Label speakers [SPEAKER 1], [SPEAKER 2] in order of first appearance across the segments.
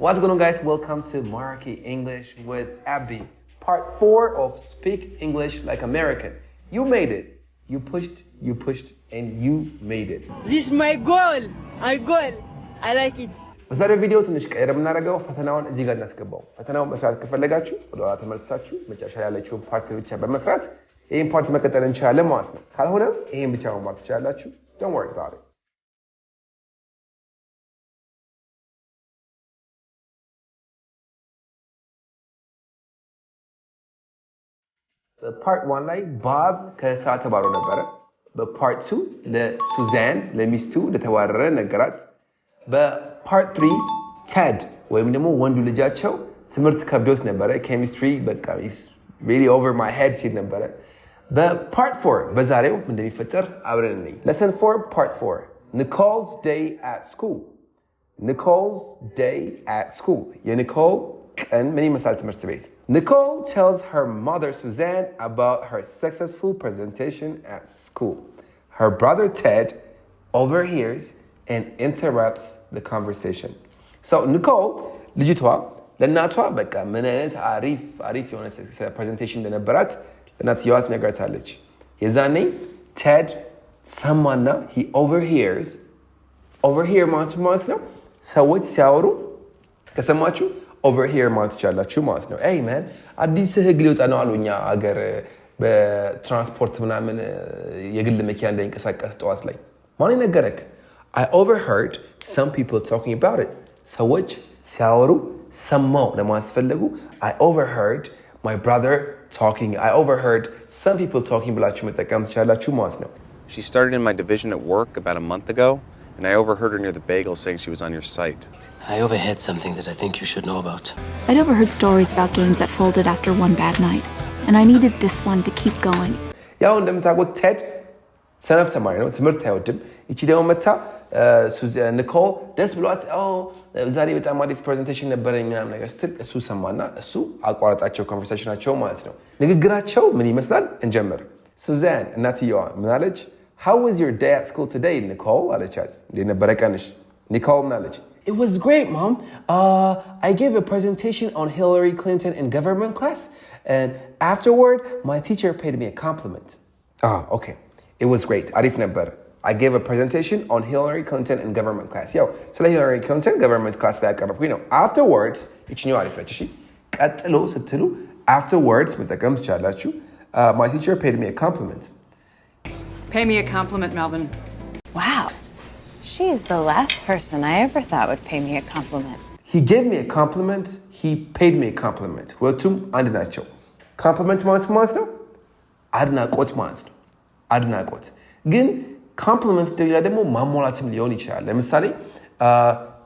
[SPEAKER 1] What's going on, guys? Welcome to Marky English with Abby. Part 4 of Speak English Like American. You made it. You pushed, and you made it.
[SPEAKER 2] This is my goal. I like it.
[SPEAKER 1] በዛሬው ቪዲዮ ትንሽ ቀየር የምናደርገው ፈተናውን እዚህ ጋር እናስገባው። ፈተናውን መስራት ከፈለጋችሁ ወደኋላ ተመልሳችሁ መጨረሻ ያለችውን ፓርት ብቻ በመስራት ይሄን ፓርት መቀጠል እንችላለን ማለት ነው። ካልሆነ ይሄን ብቻ መማር ትችላላችሁ። Don't worry about it. በፓርት 1 ላይ ባብ ከስራ ተባሮ ነበረ። በፓርት 2 ለሱዛን ለሚስቱ ለተዋረረ ነገራት። በፓርት 3 ቴድ ወይም ደግሞ ወንዱ ልጃቸው ትምህርት ከብዶት ነበረ። ኬሚስትሪ በቃ is really over my head ሲል ነበረ። በፓርት 4 በዛሬው ምን እንደሚፈጠር አብረን እንይ። lesson 4 part 4 Nicole's day at school. Nicole's day at school. የኒኮል ቀን ምን ይመስላል ትምህርት ቤት? Nicole tells her mother Suzanne about her successful presentation at school. Her brother Ted overhears and interrupts the conversation. So Nicole ልጅቷ ለእናቷ በቃ ምን አይነት አሪፍ የሆነ presentation እንደነበራት ለእናትየዋ ትነግራታለች። የዛኔ ቴድ ሰማና he overhear ማለት ነው ሰዎች ሲያወሩ ከሰማችሁ overhear ማለት ይቻላችሁ ማለት ነው። Hey man አዲስ ህግ ሊወጣ ነው አሉ እኛ ሀገር በትራንስፖርት ምናምን የግል መኪና እንዳይንቀሳቀስ ጠዋት ላይ ማን ነገረክ? I overheard some people talking about it. ሰዎች ሲያወሩ ሰማው ለማስፈለጉ I overheard my brother talking. I overheard some people talking ብላችሁ መጠቀም ትችላላችሁ ማለት ነው።
[SPEAKER 3] She started in my division at work about a month ago, and I overheard her near the bagel saying she was on your site.
[SPEAKER 4] I overheard something that I think you should know about.
[SPEAKER 5] I'd overheard stories about games that folded after one bad night, and I needed this one to keep going.
[SPEAKER 1] ያው እንደምታውቁት ቴድ ሰነፍ ተማሪ ነው፣ ትምህርት አይወድም። እቺ ደግሞ መታ ኒኮል ደስ ብሏት ዛሬ በጣም አሪፍ ፕሬዘንቴሽን ነበረኝ ምናምን ነገር ስትል እሱ ሰማና እሱ አቋረጣቸው ኮንቨርሴሽናቸው ማለት ነው። ንግግራቸው ምን ይመስላል እንጀምር። ሱዛን እናትየዋ ምን አለች? How was your day at school today, Nicole? አለቻት። እንዴት ነበረ ቀንሽ? ኒኮል ምን አለች? It was great, Mom. I gave a presentation on Hillary Clinton in government class, and afterward, my teacher paid me a compliment. Okay. It was great. አሪፍ ነበር. I gave a presentation on Hillary Clinton in government class. Yo, ስለ Hillary Clinton government class ላይ አቀረብኩኝ ነው። Afterwards, ይችኛው አሪፍ ነች። እሺ ቀጥሎ ስትሉ afterwards መጠቀም ትችላላችሁ. My teacher paid me a compliment.
[SPEAKER 6] Pay me a compliment, Melvin.
[SPEAKER 7] Wow. She's the last person I ever thought would pay me a compliment.
[SPEAKER 1] He gave me a compliment. He paid me a compliment. ሁለቱም አንድ ናቸው። Compliment ማለት ነው አድናቆት ማለት ነው። አድናቆት ግን ኮምፕሊመንት ደግሞ ማሟላትም ሊሆን ይችላል። ለምሳሌ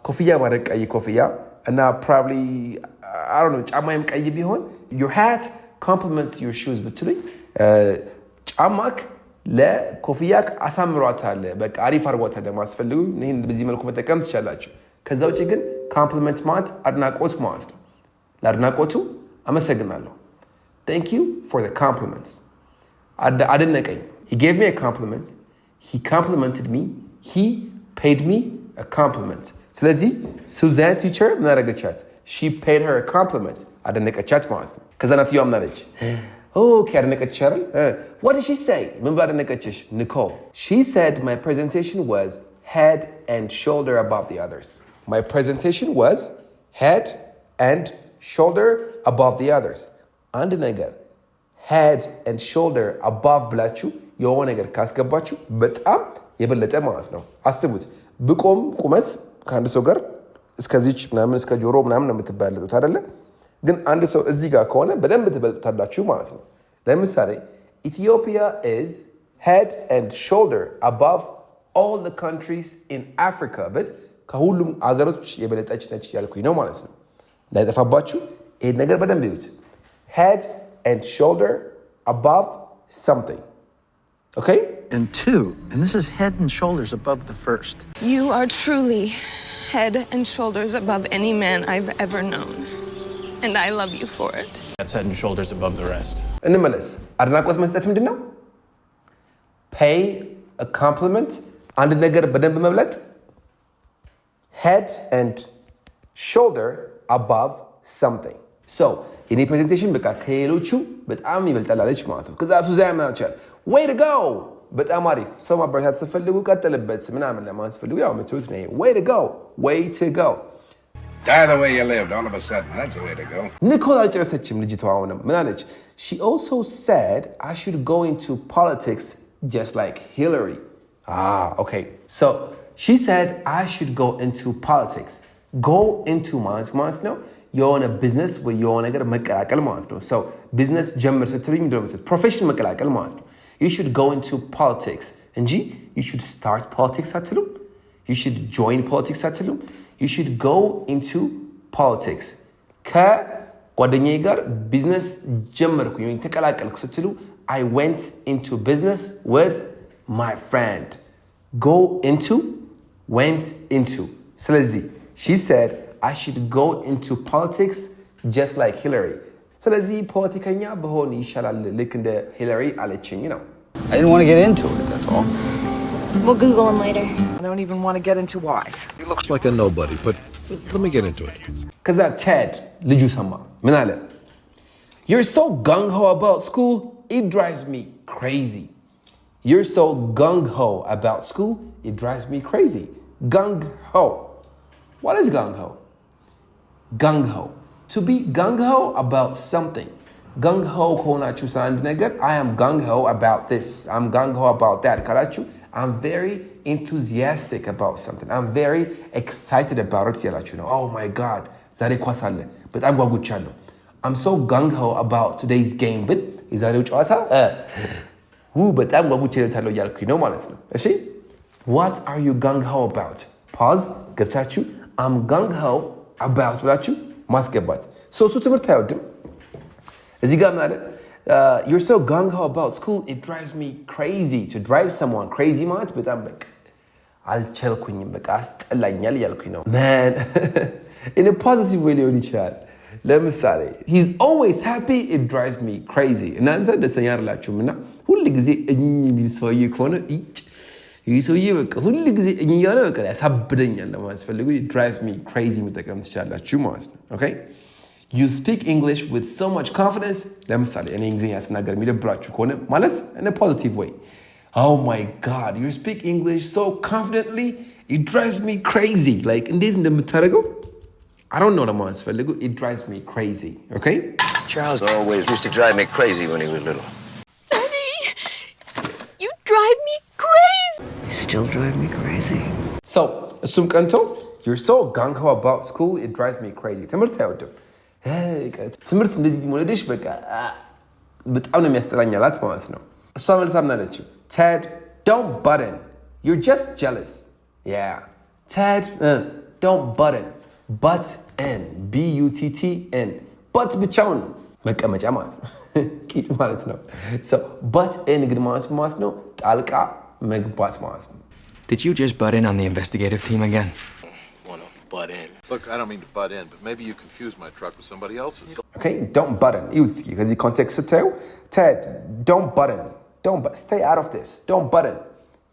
[SPEAKER 1] ኮፍያ ማድረግ ቀይ ኮፍያ እና probably I don't know ጫማዬም ቀይ ቢሆን your hat compliments your shoes ብትሉኝ ጫማክ ለኮፍያክ አሳምሯታል በቃ አሪፍ አድርጓታል ለማስፈልጉ ይሄን በዚህ መልኩ መጠቀም ትችላላችሁ። ከዛ ውጪ ግን ኮምፕሊመንት ማለት አድናቆት ማለት ነው። ለአድናቆቱ አመሰግናለሁ። Thank you for the compliments. አደነቀኝ. He gave me a compliment. He complimented me. He paid me a compliment. ስለዚህ ሱዛን ቲቸር ምን አደረገቻት? She paid her a compliment. አደነቀቻት ማለት ነው። ከዛ ናትየዋ ምን አለች? Okay, አደነቀች አይደል? What did she say? ምን ብላ አደነቀችሽ? Nicole. She said my presentation was head and shoulder above the others. My presentation was head and shoulder above the others. አንድ ነገር head and shoulder above ብላችሁ የሆነ ነገር ካስገባችሁ በጣም የበለጠ ማለት ነው። አስቡት ብቆም ቁመት ከአንድ ሰው ጋር እስከዚች ምናምን እስከ ጆሮ ምናምን ነው የምትባለጡት አይደለ? ግን አንድ ሰው እዚህ ጋር ከሆነ በደንብ ትበልጡታላችሁ ማለት ነው። ለምሳሌ Ethiopia is head and shoulder above all the countries in Africa but ከሁሉም አገሮች የበለጠች ነች ያልኩኝ ነው ማለት ነው። እንዳይጠፋባችሁ ይሄን ነገር በደንብ ይዩት። head and shoulder above something. Okay?
[SPEAKER 8] And 2, and this is head and shoulders above the first.
[SPEAKER 9] You are truly head and shoulders above any man I've ever known. And I love you for it.
[SPEAKER 8] That's head and shoulders above the rest.
[SPEAKER 1] እንመለስ። አድናቆት መስጠት ምንድን ነው? Pay a compliment. አንድ ነገር በደንብ መብለጥ. Head and shoulder above something. So የኔ ፕሬዘንቴሽን በቃ ከሌሎቹ በጣም ይበልጣል አለች ማለት ነው። ከዛ ሱዛን ማቻል way to go በጣም አሪፍ ሰው ማበረታት ስትፈልጉ ቀጥልበት ምናምን ለማለት ስትፈልጉ ያው ምትሉት ነው way to go
[SPEAKER 10] Die the way you lived all of a sudden. That's the way to go.
[SPEAKER 1] ኒኮል አልጨረሰችም ልጅቷ አሁንም ምን አለች? She also said I should go into politics just like Hillary. Okay. So she said I should go into politics. Go into ማለት ነው የሆነ ቢዝነስ ወይ የሆነ ነገር መቀላቀል ማለት ነው። So ቢዝነስ ጀምር ስትሉኝ ምንድን ነው የምትሉት? ፕሮፌሽን መቀላቀል ማለት ነው። You should go into politics እንጂ you should start politics አትሉም? You should join politics አትሉም? You should go into politics. ከጓደኛዬ ጋር ቢዝነስ ጀመርኩኝ ወይ ተቀላቀልኩ ስትሉ I went into business with my friend. Go into, went into. ስለዚህ she said I should go into politics just like Hillary. ስለዚህ ፖለቲከኛ በሆን ይሻላል ልክ እንደ ሂላሪ አለችኝ ነው።
[SPEAKER 8] I didn't want to get into it, that's all.
[SPEAKER 5] We'll Google him later.
[SPEAKER 8] I don't even want to get into why.
[SPEAKER 10] He looks like a nobody, but let me get into it.
[SPEAKER 1] ከዛ ቴድ ልጁ ሰማ ምን አለ? You're so gung-ho about school, it drives me crazy. You're so gung-ho about school, it drives me crazy. Gung-ho. What is gung-ho? Gung-ho. To be gung-ho about something. Gung-ho ከሆናችሁ ስለ አንድ ነገር I am gung-ho about this. I'm gung-ho about that ካላችሁ I'm very enthusiastic about something. I'm very excited about it ያላችሁ ነው። Oh my God. ዛሬ ኳስ አለ በጣም ጓጉቻለሁ። I'm so gung-ho about today's game. but የዛሬው ጨዋታ በጣም ጓጉቻለሁ እያልኩኝ ነው ማለት ነው። እሺ What are you gung-ho about? Pause. ገብታችሁ I'm gung-ho about ብላችሁ ማስገባት። እሱ ትምህርት አይወድም። እዚህ ጋር ምን አለ? You're so gung-ho about school, it drives me crazy. To drive someone crazy ማለት በጣም በቃ አልቻልኩኝም በቃ አስጠላኛል እያልኩኝ ነው። Man, in a positive way ሊሆን ይችላል። ለምሳሌ he's always happy, it drives me crazy. እናንተ ደስተኛ አይደላችሁም እና ሁል ጊዜ የሚል ሰውዬ ከሆነ ይህ ሰውዬ በቃ ሁል ጊዜ እያለ በቃ ያሳብደኛል ለማለት ፈልጉ it drives me crazy መጠቀም ትችላላችሁ ማለት ነው። Okay? You speak English with so much confidence. ለምሳሌ እኔ እንግሊዝኛ ስናገር የሚደብራችሁ ከሆነ ማለት in a positive way. Oh my God, you speak English so confidently, it drives me crazy. Like እንዴት እንደምታደርገው I don't know ለማለት ፈልጉ it drives me crazy. Okay?
[SPEAKER 10] Charles always used to drive me crazy when he was little.
[SPEAKER 9] Sonny, you drive me crazy.
[SPEAKER 4] You still drive me crazy.
[SPEAKER 1] So, እሱም ቀንቶ you're so gung-ho about school, it drives me crazy. ትምህርት አይወድም። ትምህርት እንደዚህ መውደድሽ በቃ በጣም ነው የሚያስጠላኝ አላት ማለት ነው። እሷ መልሳ ምን አለችው? Ted, don't button. You're just jealous. Yeah. Ted, don't button. Butt in. B-U-T-T-N. Butt ብቻውን መቀመጫ ማለት ነው። ቂጥ ማለት ነው። So, butt in ግን ማለት ነው ጣልቃ መግባት ማለት ነው።
[SPEAKER 4] Did you just butt in on the investigative team again?
[SPEAKER 10] Butt in.
[SPEAKER 11] Look, I don't mean to butt in, but maybe you confused my truck with somebody else's.
[SPEAKER 1] Okay, don't button. Because the context ስትዩ Ted, don't button. Stay out of this. Don't button.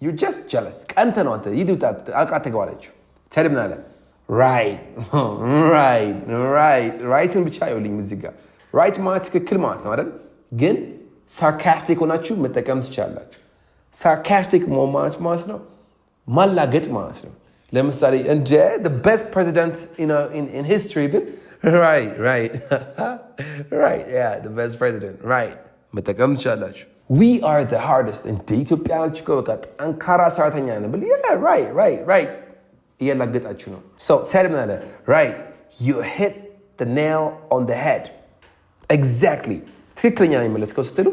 [SPEAKER 1] You're just jealous. ቀንተ ነው አንተ ይዱታ አቃተገዋለችው። ቴድ ምን አለ? Rightን ብቻ ይውልኝ እዚህ ጋር right ማለት ትክክል ማለት ነው አይደል? ግን sarcastic ሆናችሁ መጠቀም ትችላላችሁ። sarcastic ማለት ነው ማላገጥ ማለት ነው። ለምሳሌ እንደ the best president in history but right yeah the best president right መጠቀም ትችላላችሁ። we are the hardest እንደ ኢትዮጵያኖች እኮ በቃ ጠንካራ ሰራተኛ ነን ብል yeah right እያላገጣችሁ ነው። so tell me that right you hit the nail on the head exactly ትክክለኛ ነው የመለስከው ስትሉ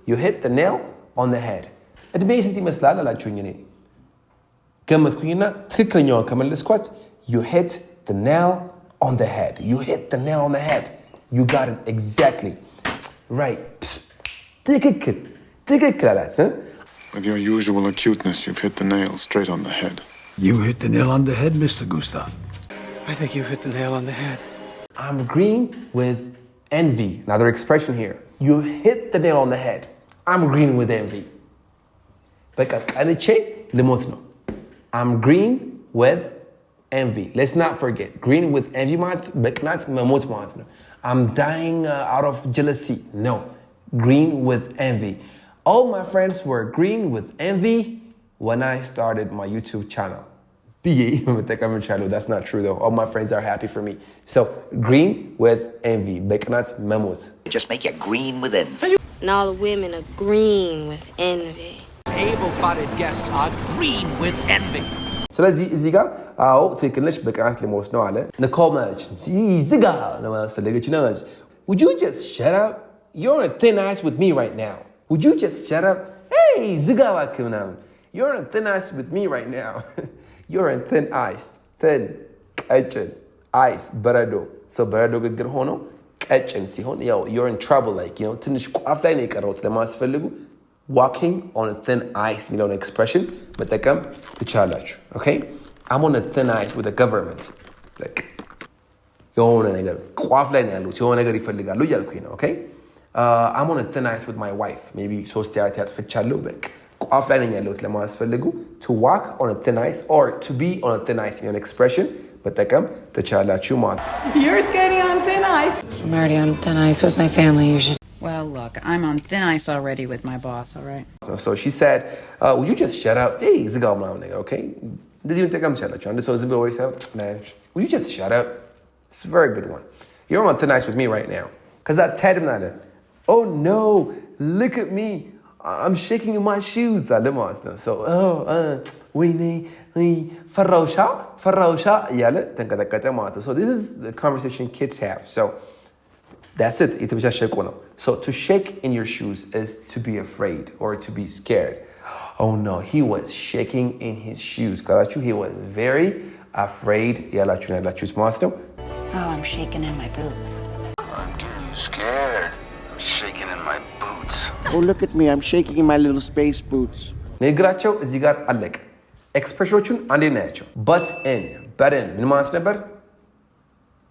[SPEAKER 1] you hit the nail on the head እድሜ ስንት ይመስላል አላችሁኝ እኔ ገመትኩኝና ትክክለኛውን ከመለስኳት you hit the nail on the head. You hit the nail on the head. You got it exactly. Right. ትክክል አላት።
[SPEAKER 11] With your usual acuteness, you've hit the nail straight on the head.
[SPEAKER 8] You hit the nail on the head, Mr. Gustav.
[SPEAKER 4] I think you hit the nail on the head.
[SPEAKER 1] I'm green with envy. Another expression here. You hit the nail on the head. I'm green with envy. በቃ ቀንቼ ልሞት ነው. I'm green with envy. Let's not forget. Green with envy ማለት በቅናት መሞት ማለት ነው። I'm dying out of jealousy. No. Green with envy. All my friends were green with envy when I started my YouTube channel. That's not true though. All my friends are happy for me. So green with envy. በቅናት መሞት.
[SPEAKER 10] Just make you green with envy.
[SPEAKER 9] And all the women are green with envy.
[SPEAKER 8] Able-bodied guests are green with envy.
[SPEAKER 1] ስለዚህ እዚህ ጋር አዎ ትክክል ነች በቅናት ልሞት ነው አለ ንኮል ማለች ዝጋ ለማለት ፈለገች ነው Would you just shut up? You're on a thin ice with me right now. Would you just shut up? Hey ዝጋ እባክህ ምናምን You're on a thin ice with me right now. You're on thin ice. Thin ቀጭን ice በረዶ so በረዶ ግግር ሆኖ ቀጭን ሲሆን ያው you're in trouble like you know ትንሽ ቋፍ ላይ ነው የቀረውት ለማስፈልጉ walking on a thin ice የሚለውን expression መጠቀም ትችላላችሁ okay I'm on a thin ice with the government like የሆነ ነገር ቋፍ ላይ ነው ያሉት የሆነ ነገር ይፈልጋሉ እያልኩኝ ነው okay I'm on a thin ice with my wife maybe ሶስት ያት ያጥፍቻለሁ በቃ ቋፍ ላይ ነኝ ያለሁት ለማስፈልጉ to walk on a thin ice or to be on a thin ice የሚለውን expression መጠቀም ትችላላችሁ ማለት
[SPEAKER 6] You're skating on thin ice.
[SPEAKER 7] I'm already on thin ice with my family. You should.
[SPEAKER 6] Well, look, I'm on thin ice already with my boss, all right?
[SPEAKER 1] So she said, would you just shut up? Hey, ዝጋው ምናምን ነገር okay? እንደዚህ መጠቀም ትችላላችሁ አንድ ሰው ዝም ብሎ ወይ ሰው man, would you just shut up? It's a very good one. You're on thin ice with me right now. Because that Ted ምናለ oh no, look at me. I'm shaking in my shoes አለ ማለት ነው so ወይኔ ፈራውሻ እያለ ተንቀጠቀጠ ማለት ነው so this is the conversation kids have so that's it የተበሻሸቁ ነው so to shake in your shoes is to be afraid or to be scared oh no he was shaking in his shoes ካላችሁ he was very afraid ያላችሁት ማለት ነው
[SPEAKER 7] Oh, I'm shaking in my boots.
[SPEAKER 10] I'm getting you scared. I'm shaking in my boots.
[SPEAKER 4] Oh, look at me. I'm shaking in my little space boots.
[SPEAKER 1] ንግግራቸው እዚህ ጋር አለቀ ኤክስፕሬሽኖቹን አንዴ እናያቸው but in ምን ማለት ነበር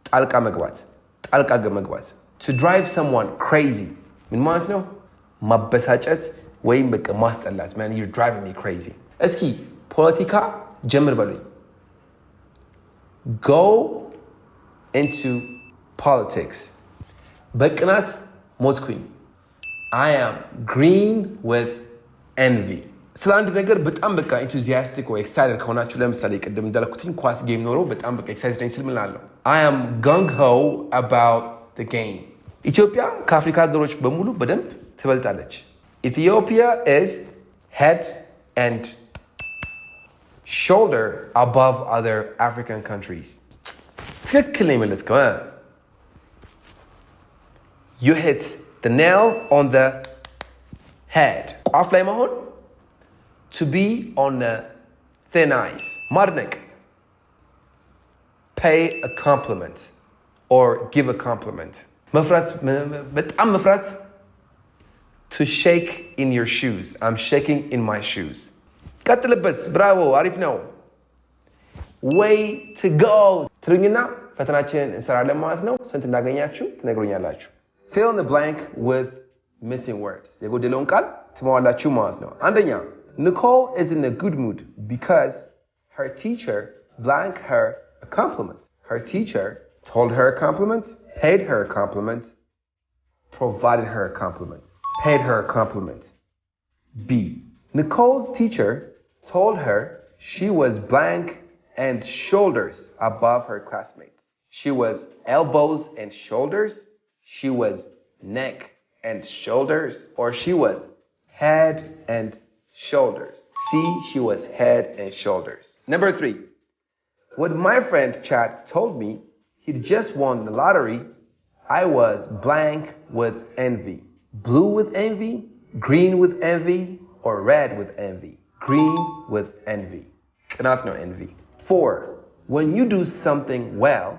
[SPEAKER 1] ጣልቃ መግባት to drive someone crazy ምን ማለት ነው ማበሳጨት ወይም በቃ ማስጠላት man you're driving me crazy እስኪ ፖለቲካ ጀምር በሉኝ go into politics በቅናት ሞትኩኝ I am green with envy ስለ አንድ ነገር በጣም በቃ enthusiastic or excited ከሆናችሁ ለምሳሌ ቅድም እንዳልኩትኝ ኳስ ጌም ኖሮ በጣም በቃ excited ነኝ ስል ምን እላለሁ I am gung-ho about the game ኢትዮጵያ ከአፍሪካ ሀገሮች በሙሉ በደንብ ትበልጣለች Ethiopia is head and shoulder above other African countries ትክክል ነው የመለስከው You hit the nail on the head ቋፍ ላይ መሆን to be on a thin ice ማድነቅ pay a compliment or give a compliment በጣም መፍራት to shake in your shoes I'm shaking in my shoes ቀጥልበት ብራቮ አሪፍ ነው way to go ትሉኝና ፈተናችንን እንሰራለን ማለት ነው ስንት እንዳገኛችሁ ትነግሩኛላችሁ fill in the blank with missing words የጎደለውን ቃል ትሞላላችሁ ማለት ነው አንደኛ Nicole is in a good mood because her teacher blanked her a compliment. Her teacher told her a compliment, paid her a compliment, provided her a compliment. Paid her a compliment. B. Nicole's teacher told her she was blank and shoulders above her classmates. She was elbows and shoulders. She was neck and shoulders. Or she was head and shoulders. C, she was head and shoulders. Number 3. When my friend Chad told me he'd just won the lottery, I was blank with envy. Blue with envy, green with envy, or red with envy. Green with envy. Not no envy. 4. When you do something well,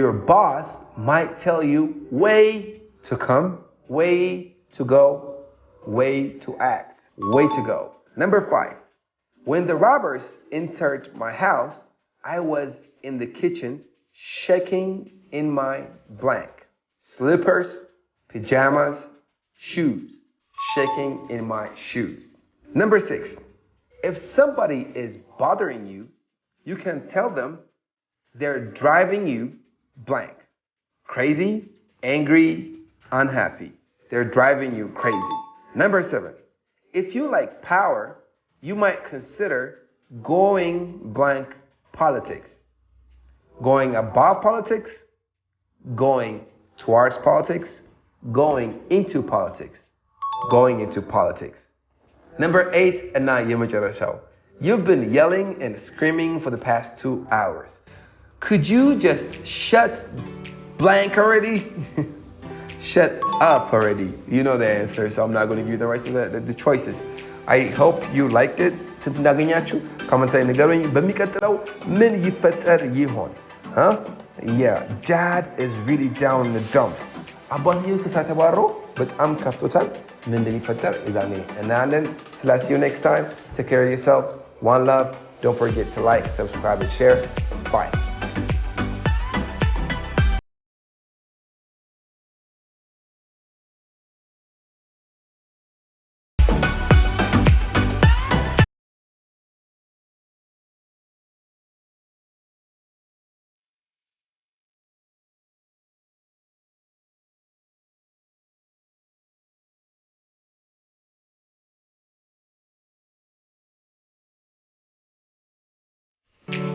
[SPEAKER 1] your boss might tell you way to come, way to go, way to act. Way to go. Number 5. When the robbers entered my house, I was in the kitchen shaking in my blank. Slippers, pajamas, shoes. Shaking in my shoes. Number 6. If somebody is bothering you, you can tell them they're driving you blank. Crazy, angry, unhappy. They're driving you crazy. Number 7, if you like power, you might consider going blank politics. Going above politics, going towards politics, going into politics. Going into politics. Number 8 and 9, የመጨረሻው. You've been yelling and screaming for the past 2 hours. Could you just shut blank already? Shut up already. You know the answer, so I'm not going to give you the rest of the choices. I hope you liked it. ስንት እንዳገኛችሁ ኮሜንት ላይ ንገሩኝ። በሚቀጥለው ምን ይፈጠር ይሆን? Huh? Yeah, Dad is really down in the dumps. አባትየው ከሳተባሮ በጣም ከፍቶታል። ምን እንደሚፈጠር እዛኔ እናያለን። Till I see you next time. Take care of yourselves. One love. Don't forget to like, subscribe, and share. Bye.